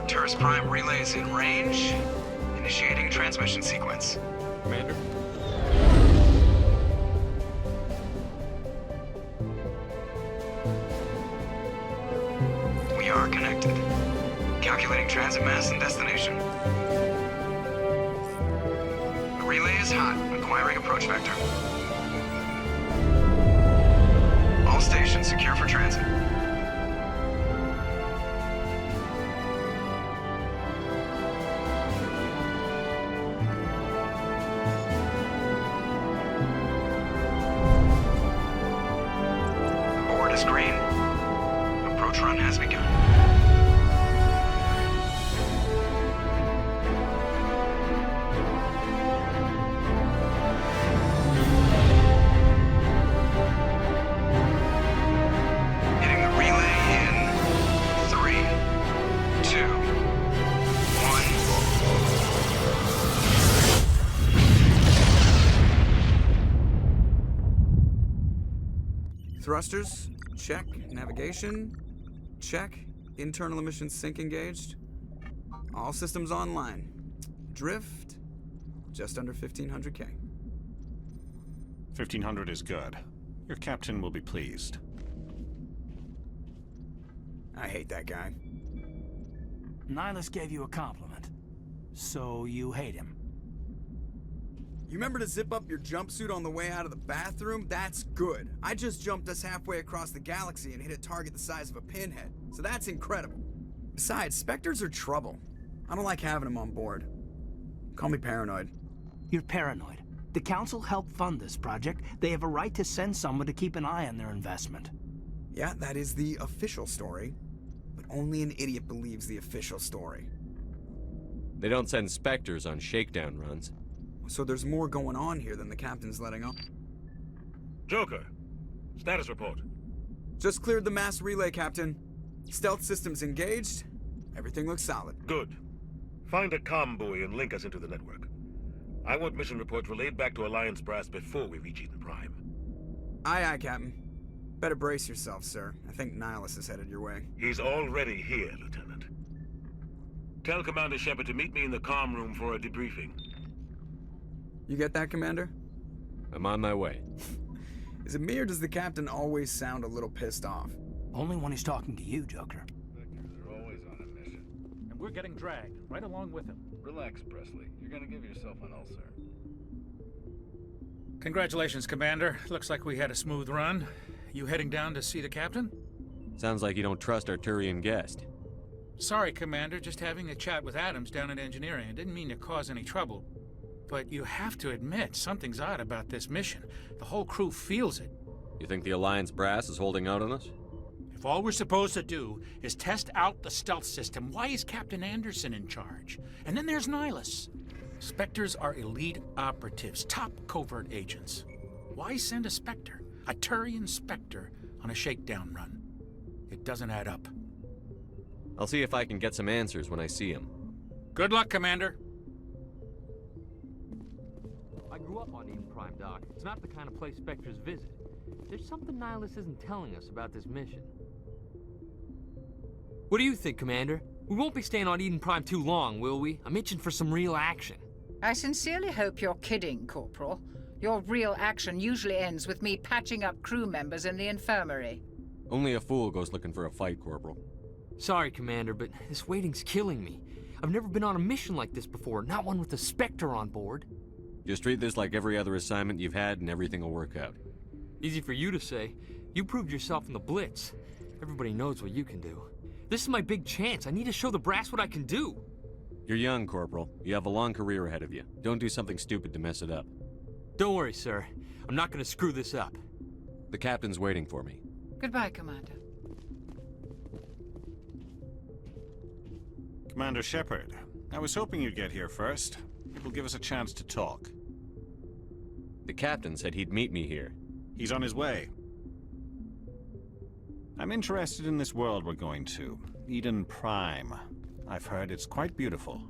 Arcturus Prime relays in range. Initiating transmission sequence. Commander? We are connected. Calculating transit mass and destination. The relay is hot, acquiring approach vector. All stations secure for transit. Board is green. Approach run has begun. Hitting the relay in 3, 2, 1. Thrusters, check. Navigation, check. Internal emissions sync engaged. All systems online. Drift, just under 1500K. 1500 is good. Your captain will be pleased. I hate that guy. Nihilus gave you a compliment. So you hate him. You remember to zip up your jumpsuit on the way out of the bathroom? That's good. I just jumped us halfway across the galaxy and hit a target the size of a pinhead. So that's incredible. Besides, Spectres are trouble. I don't like having them on board. Call me paranoid. You're paranoid. The Council helped fund this project. They have a right to send someone to keep an eye on their investment. Yeah, that is the official story. But only an idiot believes the official story. They don't send Spectres on shakedown runs. So there's more going on here than the captain's letting on. Joker, status report. Just cleared the mass relay, Captain. Stealth systems engaged. Everything looks solid. Good. Find a comm buoy and link us into the network. I want mission reports relayed back to Alliance Brass before we reach Eden Prime. Aye, aye, Captain. Better brace yourself, sir. I think Nihilus is headed your way. He's already here, Lieutenant. Tell Commander Shepard to meet me in the comm room for a debriefing. You get that, Commander? I'm on my way. Is it me or does the captain always sound a little pissed off? Only when he's talking to you, Joker. They're always on a mission. And we're getting dragged, right along with him. Relax, Presley. You're gonna give yourself an ulcer. Congratulations, Commander. Looks like we had a smooth run. You heading down to see the captain? Sounds like you don't trust our Turian guest. Sorry, Commander. Just having a chat with Adams down at engineering. I didn't mean to cause any trouble. But you have to admit, something's odd about this mission. The whole crew feels it. You think the Alliance brass is holding out on us? If all we're supposed to do is test out the stealth system, why is Captain Anderson in charge? And then there's Nihilus. Spectres are elite operatives, top covert agents. Why send a Spectre, a Turian Spectre, on a shakedown run? It doesn't add up. I'll see if I can get some answers when I see him. Good luck, Commander. I grew up on Eden Prime, Doc. It's not the kind of place Spectres visit. There's something Nihilus isn't telling us about this mission. What do you think, Commander? We won't be staying on Eden Prime too long, will we? I'm itching for some real action. I sincerely hope you're kidding, Corporal. Your real action usually ends with me patching up crew members in the infirmary. Only a fool goes looking for a fight, Corporal. Sorry, Commander, but this waiting's killing me. I've never been on a mission like this before, not one with a Spectre on board. Just treat this like every other assignment you've had and everything will work out. Easy for you to say. You proved yourself in the Blitz. Everybody knows what you can do. This is my big chance. I need to show the brass what I can do. You're young, Corporal. You have a long career ahead of you. Don't do something stupid to mess it up. Don't worry, sir. I'm not gonna screw this up. The captain's waiting for me. Goodbye, Commander. Commander Shepard, I was hoping you'd get here first. It will give us a chance to talk. The captain said he'd meet me here. He's on his way. I'm interested in this world we're going to. Eden Prime. I've heard it's quite beautiful.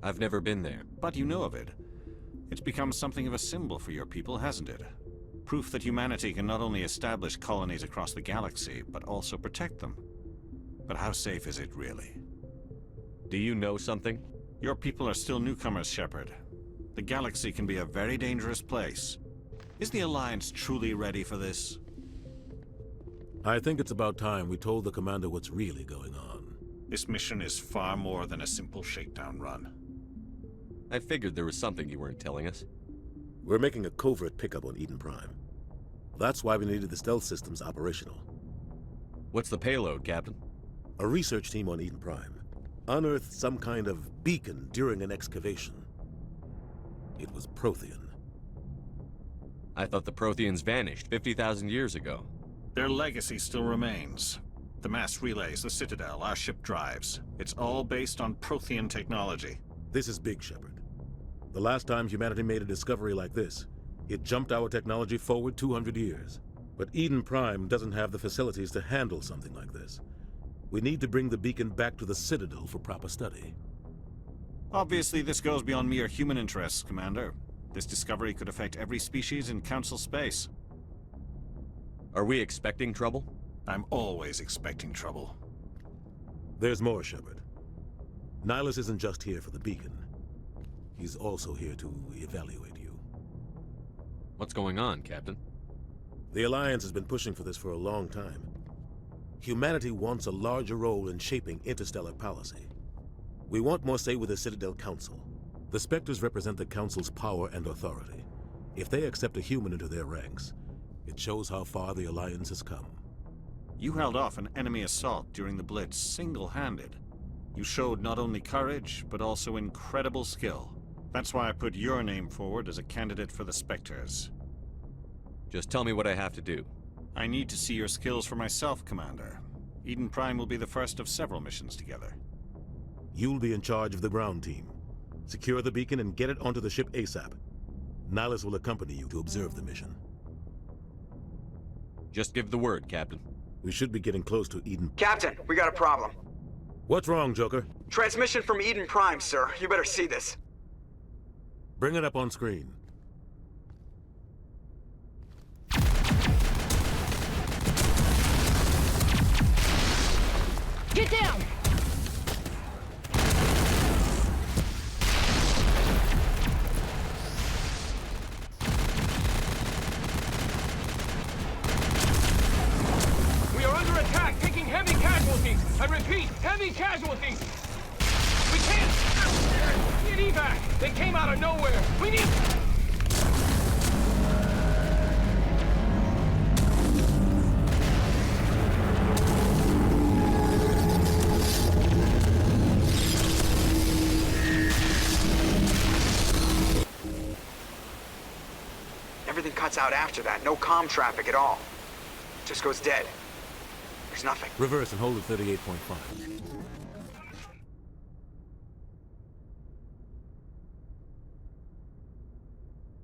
I've never been there. But you know of it. It's become something of a symbol for your people, hasn't it? Proof that humanity can not only establish colonies across the galaxy, but also protect them. But how safe is it, really? Do you know something? Your people are still newcomers, Shepard. The galaxy can be a very dangerous place. Is the Alliance truly ready for this? I think it's about time we told the Commander what's really going on. This mission is far more than a simple shakedown run. I figured there was something you weren't telling us. We're making a covert pickup on Eden Prime. That's why we needed the stealth systems operational. What's the payload, Captain? A research team on Eden Prime unearthed some kind of beacon during an excavation. It was Prothean. I thought the Protheans vanished 50,000 years ago. Their legacy still remains. The mass relays, the Citadel, our ship drives. It's all based on Prothean technology. This is big, Shepard. The last time humanity made a discovery like this, it jumped our technology forward 200 years. But Eden Prime doesn't have the facilities to handle something like this. We need to bring the beacon back to the Citadel for proper study. Obviously, this goes beyond mere human interests, Commander. This discovery could affect every species in Council space. Are we expecting trouble? I'm always expecting trouble. There's more, Shepard. Nihilus isn't just here for the beacon. He's also here to evaluate you. What's going on, Captain? The Alliance has been pushing for this for a long time. Humanity wants a larger role in shaping interstellar policy. We want more say with the Citadel Council. The Spectres represent the Council's power and authority. If they accept a human into their ranks, it shows how far the Alliance has come. You held off an enemy assault during the Blitz single-handed. You showed not only courage, but also incredible skill. That's why I put your name forward as a candidate for the Spectres. Just tell me what I have to do. I need to see your skills for myself, Commander. Eden Prime will be the first of several missions together. You'll be in charge of the ground team. Secure the beacon and get it onto the ship ASAP. Nihilus will accompany you to observe the mission. Just give the word, Captain. We should be getting close to Eden. Captain, we got a problem. What's wrong, Joker? Transmission from Eden Prime, sir. You better see this. Bring it up on screen. Get down! We are under attack, taking heavy casualties. I repeat, heavy casualties. We can't get evac. They came out of nowhere. We need... Everything cuts out after that. No comm traffic at all. Just goes dead. There's nothing. Reverse and hold at 38.5.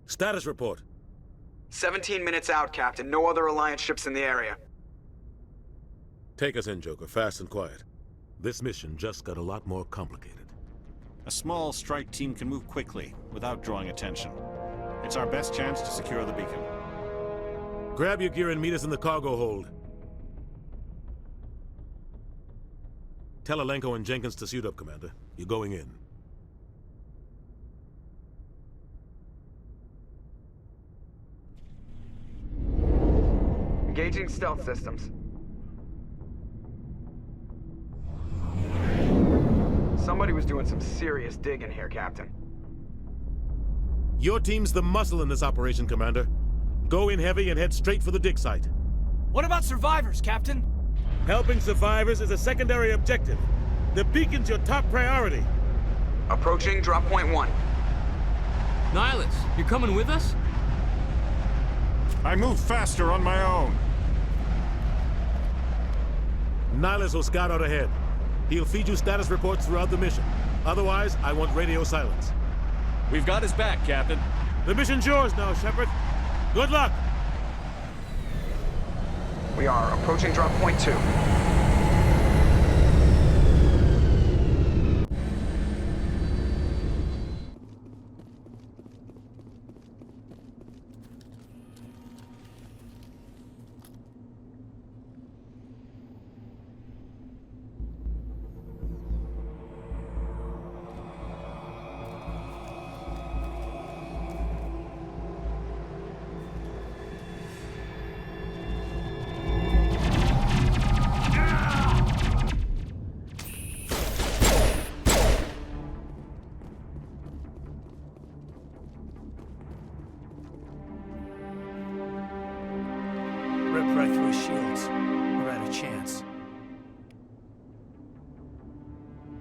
Status report. 17 minutes out, Captain. No other Alliance ships in the area. Take us in, Joker, fast and quiet. This mission just got a lot more complicated. A small strike team can move quickly, without drawing attention. It's our best chance to secure the beacon. Grab your gear and meet us in the cargo hold. Tell Alenko and Jenkins to suit up, Commander. You're going in. Engaging stealth systems. Somebody was doing some serious digging here, Captain. Your team's the muscle in this operation, Commander. Go in heavy and head straight for the dig site. What about survivors, Captain? Helping survivors is a secondary objective. The beacon's your top priority. Approaching drop point 1. Nihilus, you're coming with us? I move faster on my own. Nihilus will scout out ahead. He'll feed you status reports throughout the mission. Otherwise, I want radio silence. We've got his back, Captain. The mission's yours now, Shepard. Good luck! We are approaching drop point 2.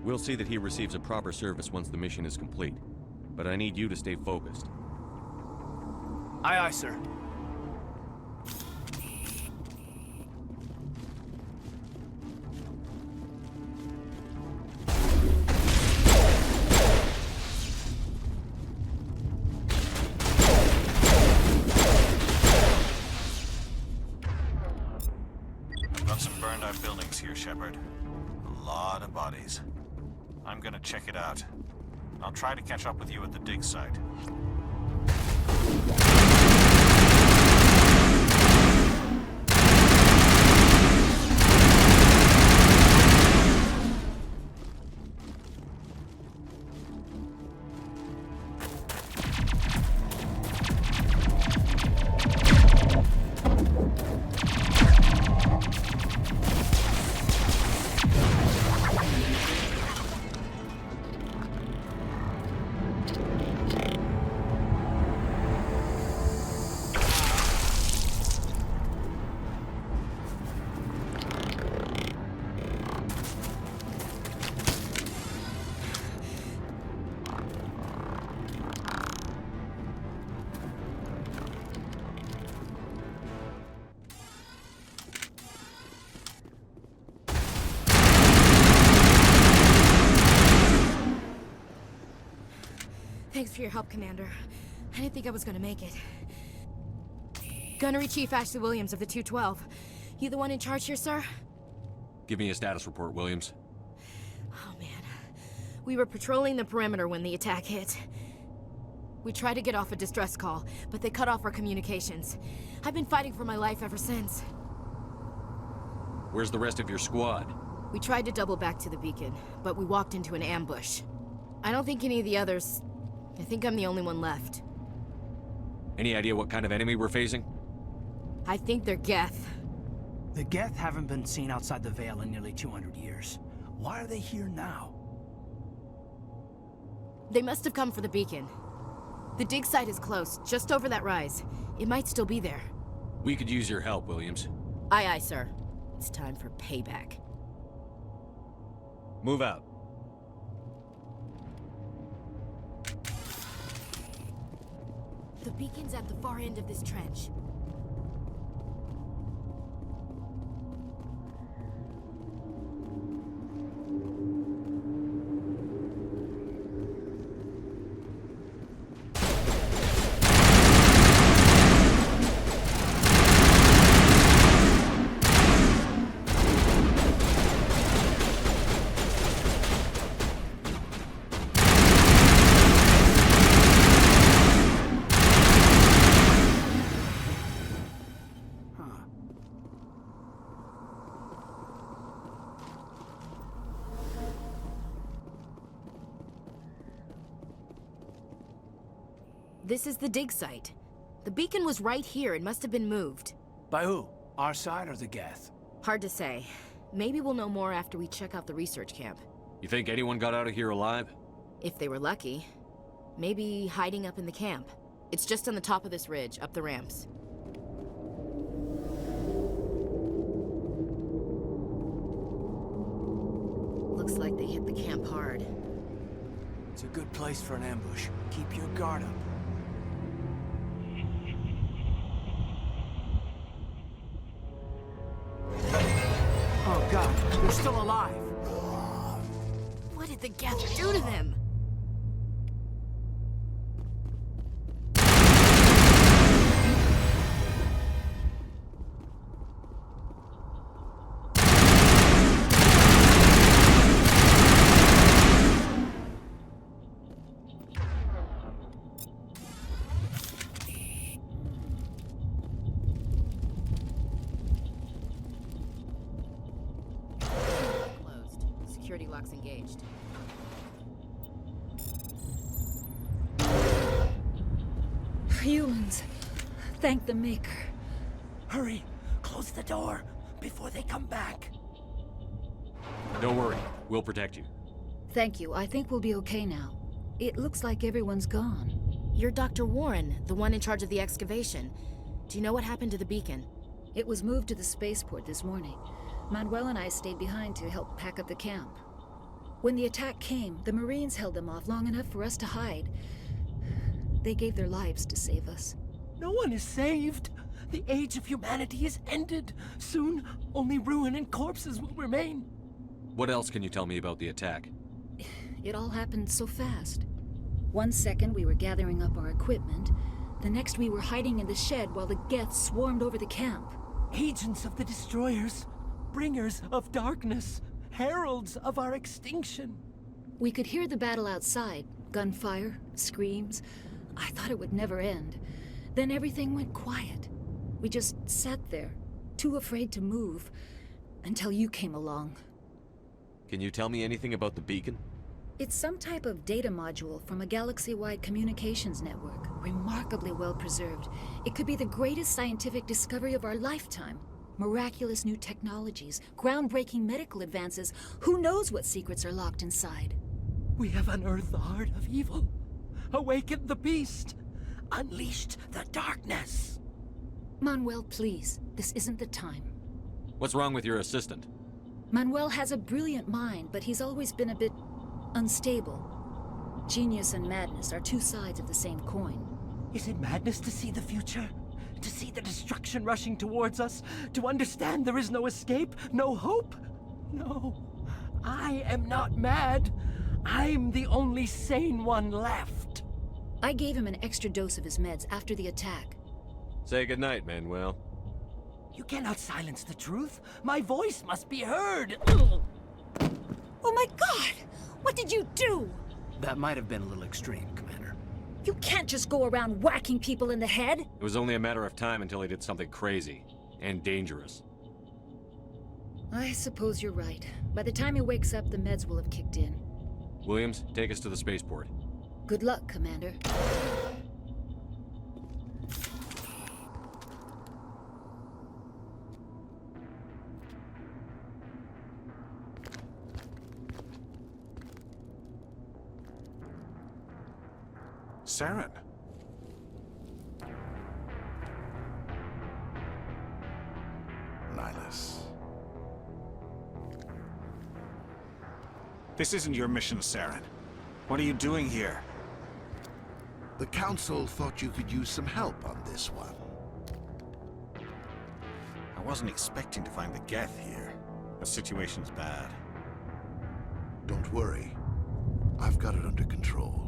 We'll see that he receives a proper service once the mission is complete. But I need you to stay focused. Aye, aye, sir. I've got some burned out buildings here, Shepard. A lot of bodies. I'm gonna check it out. I'll try to catch up with you at the dig site. Thanks for your help, Commander. I didn't think I was gonna make it. Gunnery Chief Ashley Williams of the 212. You the one in charge here, sir? Give me a status report, Williams. Oh, man. We were patrolling the perimeter when the attack hit. We tried to get off a distress call, but they cut off our communications. I've been fighting for my life ever since. Where's the rest of your squad? We tried to double back to the beacon, but we walked into an ambush. I don't think any of the others... I think I'm the only one left. Any idea what kind of enemy we're facing? I think they're Geth. The Geth haven't been seen outside the Veil in nearly 200 years. Why are they here now? They must have come for the beacon. The dig site is close, just over that rise. It might still be there. We could use your help, Williams. Aye, aye, sir. It's time for payback. Move out. The beacon's at the far end of this trench. This is the dig site. The beacon was right here. It must have been moved. By who? Our side or the Geth? Hard to say. Maybe we'll know more after we check out the research camp. You think anyone got out of here alive? If they were lucky. Maybe hiding up in the camp. It's just on the top of this ridge, up the ramps. Looks like they hit the camp hard. It's a good place for an ambush. Keep your guard up. Oh god, they're still alive! What did the Geth do to them? Security locks engaged. Humans. Thank the Maker. Hurry! Close the door before they come back. Don't worry. We'll protect you. Thank you. I think we'll be okay now. It looks like everyone's gone. You're Dr. Warren, the one in charge of the excavation. Do you know what happened to the beacon? It was moved to the spaceport this morning. Manuel and I stayed behind to help pack up the camp. When the attack came, the Marines held them off long enough for us to hide. They gave their lives to save us. No one is saved. The age of humanity is ended. Soon, only ruin and corpses will remain. What else can you tell me about the attack? It all happened so fast. 1 second we were gathering up our equipment. The next we were hiding in the shed while the Geth swarmed over the camp. Agents of the Destroyers, bringers of darkness, heralds of our extinction. We could hear the battle outside. Gunfire, screams. I thought it would never end. Then everything went quiet. We just sat there, too afraid to move, until you came along. Can you tell me anything about the beacon? It's some type of data module from a galaxy-wide communications network, remarkably well preserved. It could be the greatest scientific discovery of our lifetime. Miraculous new technologies, groundbreaking medical advances. Who knows what secrets are locked inside? We have unearthed the heart of evil, awakened the beast, unleashed the darkness. Manuel, please, this isn't the time. What's wrong with your assistant? Manuel has a brilliant mind, but he's always been a bit unstable. Genius and madness are two sides of the same coin. Is it madness to see the future? To see the destruction rushing towards us? To understand there is no escape? No hope? No. I am not mad. I'm the only sane one left. I gave him an extra dose of his meds after the attack. Say goodnight, Manuel. You cannot silence the truth. My voice must be heard. Oh my God! What did you do? That might have been a little extreme, Commander. You can't just go around whacking people in the head. It was only a matter of time until he did something crazy and dangerous. I suppose you're right. By the time he wakes up, the meds will have kicked in. Williams, take us to the spaceport. Good luck, Commander. Saren. Nihilus. This isn't your mission, Saren. What are you doing here? The Council thought you could use some help on this one. I wasn't expecting to find the Geth here. The situation's bad. Don't worry. I've got it under control.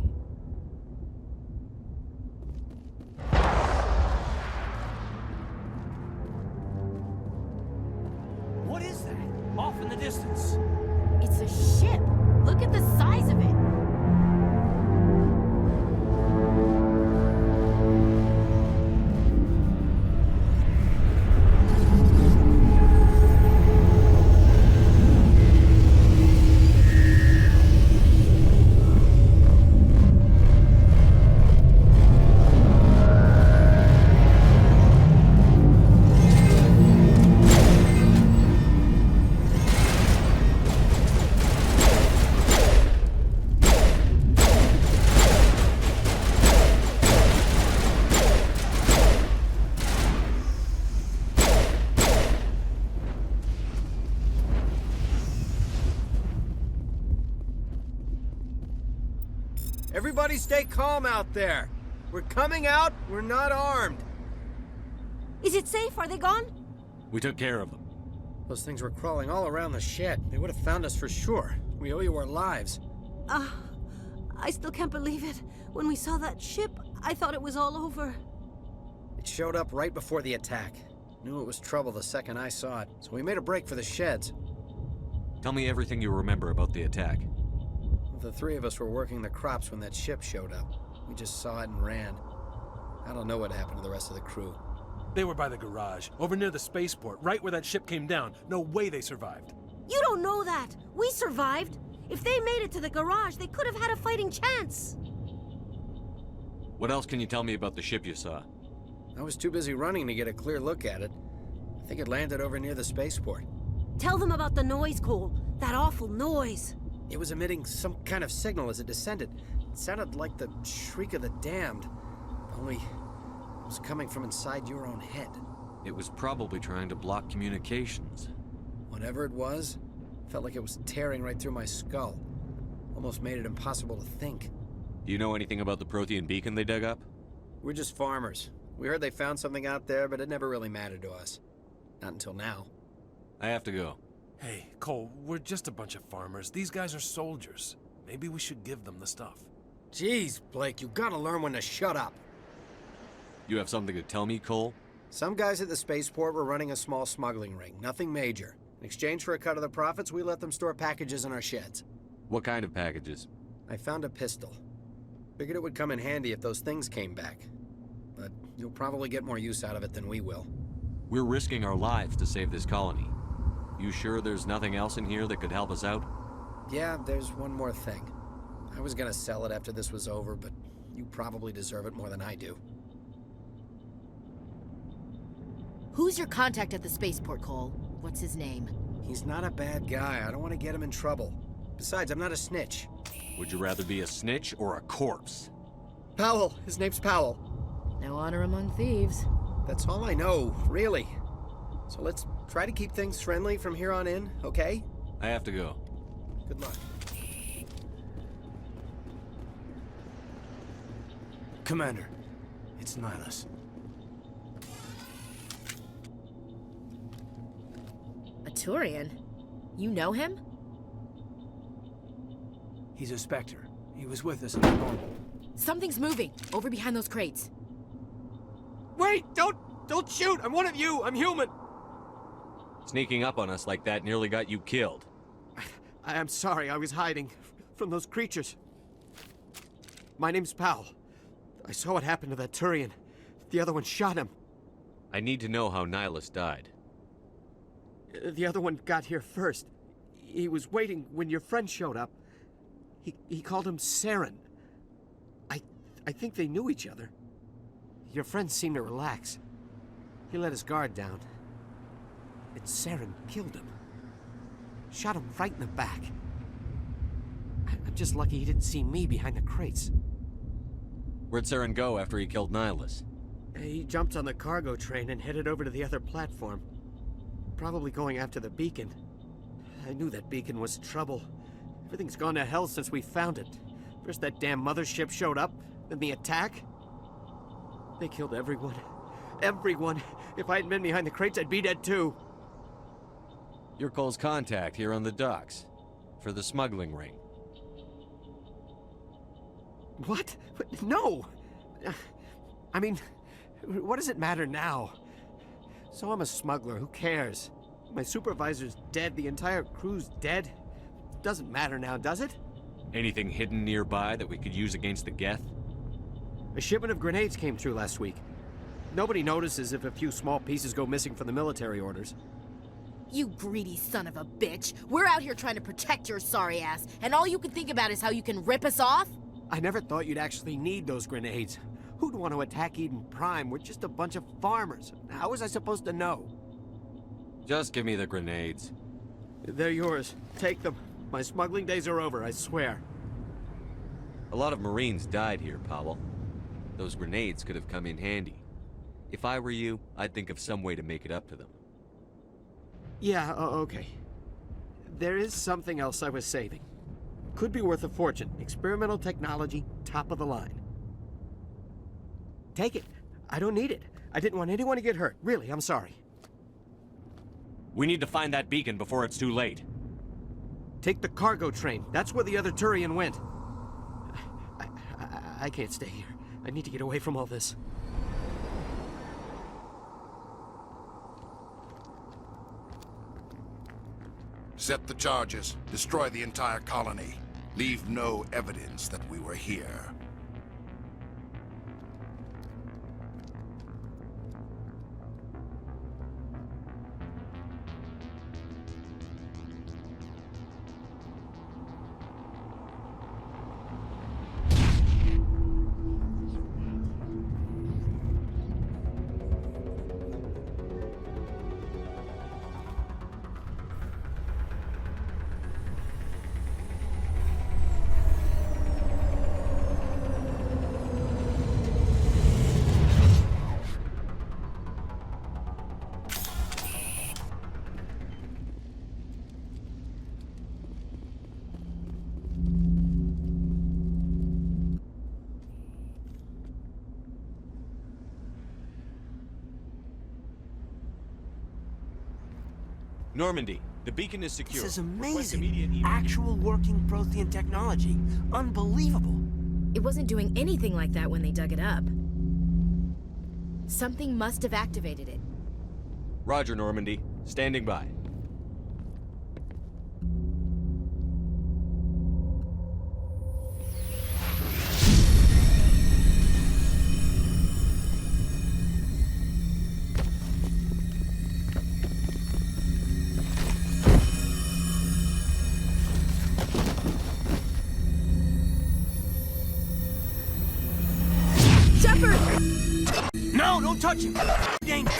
What is that? Off in the distance. It's a ship. Look at the size of it. Everybody stay calm out there. We're coming out, we're not armed. Is it safe? Are they gone? We took care of them. Those things were crawling all around the shed. They would have found us for sure. We owe you our lives. I still can't believe it. When we saw that ship, I thought it was all over. It showed up right before the attack. Knew it was trouble the second I saw it, so we made a break for the sheds. Tell me everything you remember about the attack. The three of us were working the crops when that ship showed up. We just saw it and ran. I don't know what happened to the rest of the crew. They were by the garage, over near the spaceport, right where that ship came down. No way they survived. You don't know that. We survived. If they made it to the garage, they could have had a fighting chance. What else can you tell me about the ship you saw? I was too busy running to get a clear look at it. I think it landed over near the spaceport. Tell them about the noise, Cole. That awful noise. It was emitting some kind of signal as it descended. It sounded like the shriek of the damned. Only it was coming from inside your own head. It was probably trying to block communications. Whatever it was, felt like it was tearing right through my skull. Almost made it impossible to think. Do you know anything about the Prothean beacon they dug up? We're just farmers. We heard they found something out there, but it never really mattered to us. Not until now. I have to go. Hey, Cole, we're just a bunch of farmers. These guys are soldiers. Maybe we should give them the stuff. Jeez, Blake, you gotta learn when to shut up. You have something to tell me, Cole? Some guys at the spaceport were running a small smuggling ring, nothing major. In exchange for a cut of the profits, we let them store packages in our sheds. What kind of packages? I found a pistol. Figured it would come in handy if those things came back. But you'll probably get more use out of it than we will. We're risking our lives to save this colony. You sure there's nothing else in here that could help us out? Yeah, there's one more thing. I was gonna sell it after this was over, but you probably deserve it more than I do. Who's your contact at the spaceport, Cole? What's his name? He's not a bad guy. I don't want to get him in trouble. Besides, I'm not a snitch. Would you rather be a snitch or a corpse? Powell. His name's Powell. No honor among thieves. That's all I know, really. So let's try to keep things friendly from here on in, okay? I have to go. Good luck. Commander, it's Nihilus. A Turian? You know him? He's a Spectre. He was with us in the normal. Something's moving, over behind those crates. Wait! Don't shoot! I'm one of you! I'm human! Sneaking up on us like that nearly got you killed. I'm sorry, I was hiding from those creatures. My name's Powell. I saw what happened to that Turian. The other one shot him. I need to know how Nihilus died. The other one got here first. He was waiting when your friend showed up. He called him Saren. I think they knew each other. Your friend seemed to relax. He let his guard down. And Saren killed him. Shot him right in the back. I'm just lucky he didn't see me behind the crates. Where'd Saren go after he killed Nihilus? He jumped on the cargo train and headed over to the other platform. Probably going after the beacon. I knew that beacon was trouble. Everything's gone to hell since we found it. First that damn mothership showed up, then the attack. They killed everyone. Everyone. If I hadn't been behind the crates, I'd be dead too. You're Cole's contact here on the docks. For the smuggling ring. What? No! I mean, what does it matter now? So I'm a smuggler, who cares? My supervisor's dead, the entire crew's dead. Doesn't matter now, does it? Anything hidden nearby that we could use against the Geth? A shipment of grenades came through last week. Nobody notices if a few small pieces go missing from the military orders. You greedy son of a bitch. We're out here trying to protect your sorry ass, and all you can think about is how you can rip us off? I never thought you'd actually need those grenades. Who'd want to attack Eden Prime? We're just a bunch of farmers. How was I supposed to know? Just give me the grenades. They're yours. Take them. My smuggling days are over, I swear. A lot of Marines died here, Powell. Those grenades could have come in handy. If I were you, I'd think of some way to make it up to them. Yeah, okay. There is something else I was saving. Could be worth a fortune. Experimental technology, top of the line. Take it. I don't need it. I didn't want anyone to get hurt. Really, I'm sorry. We need to find that beacon before it's too late. Take the cargo train. That's where the other Turian went. I can't stay here. I need to get away from all this. Set the charges. Destroy the entire colony. Leave no evidence that we were here. Normandy, the beacon is secure. This is Request amazing. immediate evac. Actual working Prothean technology. Unbelievable. It wasn't doing anything like that when they dug it up. Something must have activated it. Roger, Normandy. Standing by. No, don't touch him! Danger!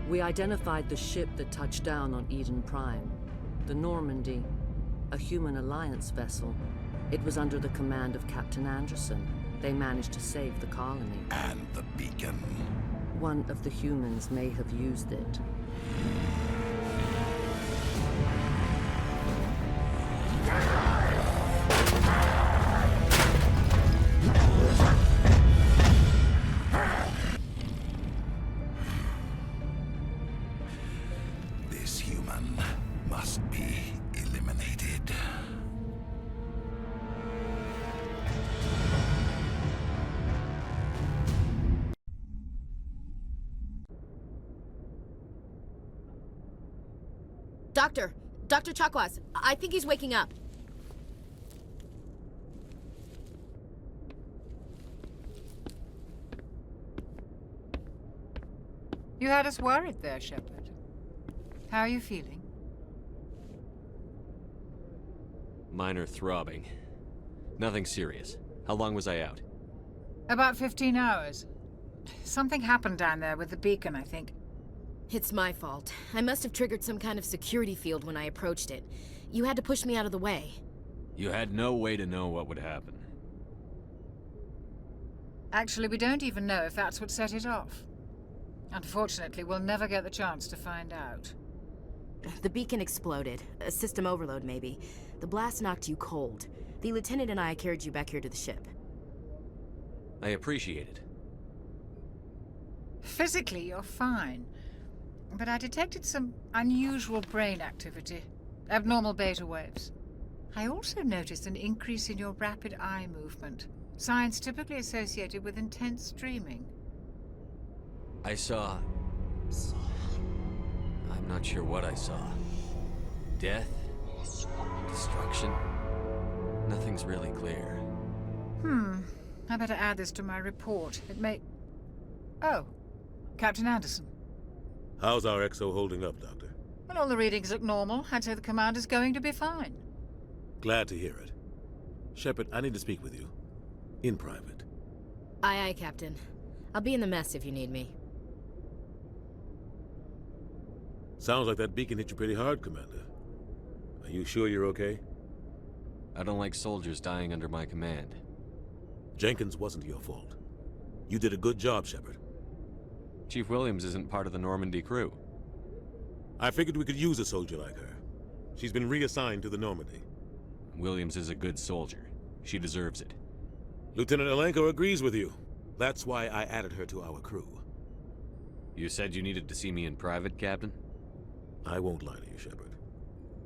We identified the ship that touched down on Eden Prime. The Normandy, a human alliance vessel. It was under the command of Captain Anderson. They managed to save the colony. And the beacon. One of the humans may have used it. This human must be eliminated. Dr. Chakwas, I think he's waking up. You had us worried there, Shepard. How are you feeling? Minor throbbing. Nothing serious. How long was I out? About 15 hours. Something happened down there with the beacon, I think. It's my fault. I must have triggered some kind of security field when I approached it. You had to push me out of the way. You had no way to know what would happen. Actually, we don't even know if that's what set it off. Unfortunately, we'll never get the chance to find out. The beacon exploded. A system overload, maybe. The blast knocked you cold. The lieutenant and I carried you back here to the ship. I appreciate it. Physically, you're fine. But I detected some unusual brain activity. Abnormal beta waves. I also noticed an increase in your rapid eye movement. Signs typically associated with intense dreaming. I saw... I'm not sure what I saw. Death? Destruction? Nothing's really clear. I better add this to my report. It may... Oh, Captain Anderson. How's our XO holding up, Doctor? Well, all the readings look normal. I'd say the commander's going to be fine. Glad to hear it. Shepard, I need to speak with you. In private. Aye, aye, Captain. I'll be in the mess if you need me. Sounds like that beacon hit you pretty hard, Commander. Are you sure you're okay? I don't like soldiers dying under my command. Jenkins wasn't your fault. You did a good job, Shepard. Chief Williams isn't part of the Normandy crew. I figured we could use a soldier like her. She's been reassigned to the Normandy. Williams is a good soldier. She deserves it. Lieutenant Alenko agrees with you. That's why I added her to our crew. You said you needed to see me in private, Captain? I won't lie to you, Shepard.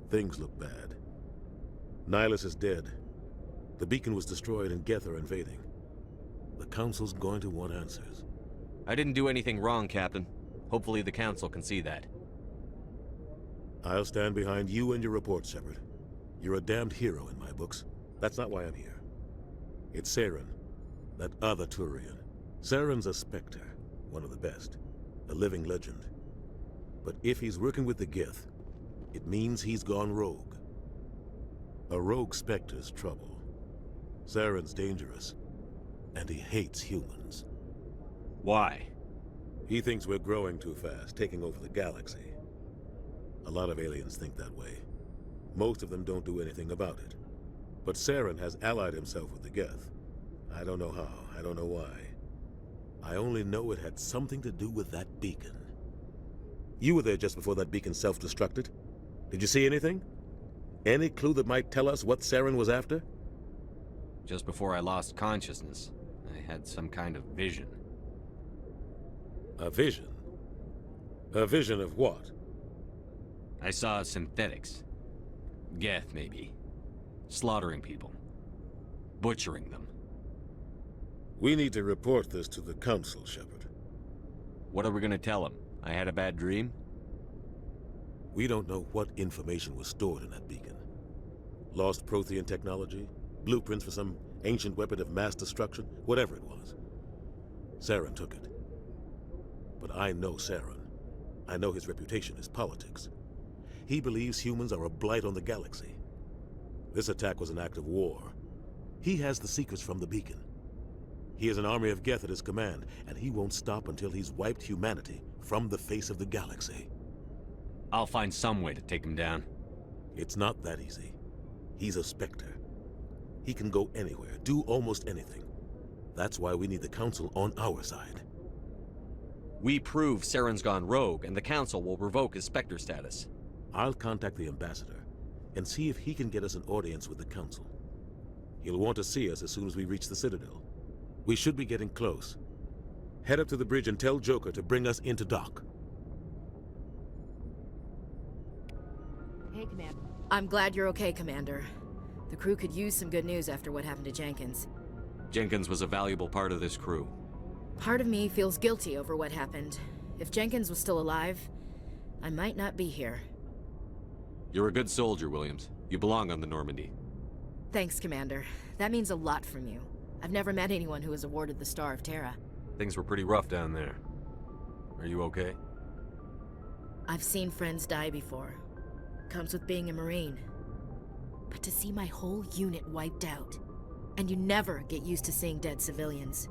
Things look bad. Nihilus is dead. The beacon was destroyed and Geth are invading. The Council's going to want answers. I didn't do anything wrong, Captain. Hopefully the Council can see that. I'll stand behind you and your report, Shepard. You're a damned hero in my books. That's not why I'm here. It's Saren, that other Turian. Saren's a Spectre, one of the best. A living legend. But if he's working with the Geth, it means he's gone rogue. A rogue Spectre's trouble. Saren's dangerous, and he hates humans. Why? He thinks we're growing too fast, taking over the galaxy. A lot of aliens think that way. Most of them don't do anything about it. But Saren has allied himself with the Geth. I don't know how, I don't know why. I only know it had something to do with that beacon. You were there just before that beacon self-destructed. Did you see anything? Any clue that might tell us what Saren was after? Just before I lost consciousness, I had some kind of vision. A vision? A vision of what? I saw synthetics. Geth, maybe. Slaughtering people. Butchering them. We need to report this to the Council, Shepard. What are we gonna tell them? I had a bad dream? We don't know what information was stored in that beacon. Lost Prothean technology? Blueprints for some ancient weapon of mass destruction? Whatever it was. Saren took it. But I know Saren. I know his reputation is politics. He believes humans are a blight on the galaxy. This attack was an act of war. He has the secrets from the beacon. He has an army of Geth at his command, and he won't stop until he's wiped humanity from the face of the galaxy. I'll find some way to take him down. It's not that easy. He's a Spectre. He can go anywhere, do almost anything. That's why we need the Council on our side. We prove Saren's gone rogue, and the Council will revoke his Spectre status. I'll contact the Ambassador and see if he can get us an audience with the Council. He'll want to see us as soon as we reach the Citadel. We should be getting close. Head up to the bridge and tell Joker to bring us into dock. Hey, Commander. I'm glad you're okay, Commander. The crew could use some good news after what happened to Jenkins. Jenkins was a valuable part of this crew. Part of me feels guilty over what happened. If Jenkins was still alive, I might not be here. You're a good soldier, Williams. You belong on the Normandy. Thanks, Commander. That means a lot from you. I've never met anyone who was awarded the Star of Terra. Things were pretty rough down there. Are you okay? I've seen friends die before. Comes with being a Marine. But to see my whole unit wiped out. And you never get used to seeing dead civilians.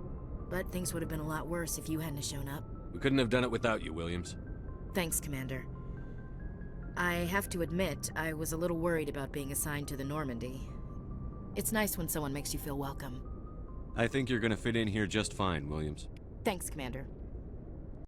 But things would have been a lot worse if you hadn't shown up. We couldn't have done it without you, Williams. Thanks, Commander. I have to admit, I was a little worried about being assigned to the Normandy. It's nice when someone makes you feel welcome. I think you're gonna fit in here just fine, Williams. Thanks, Commander.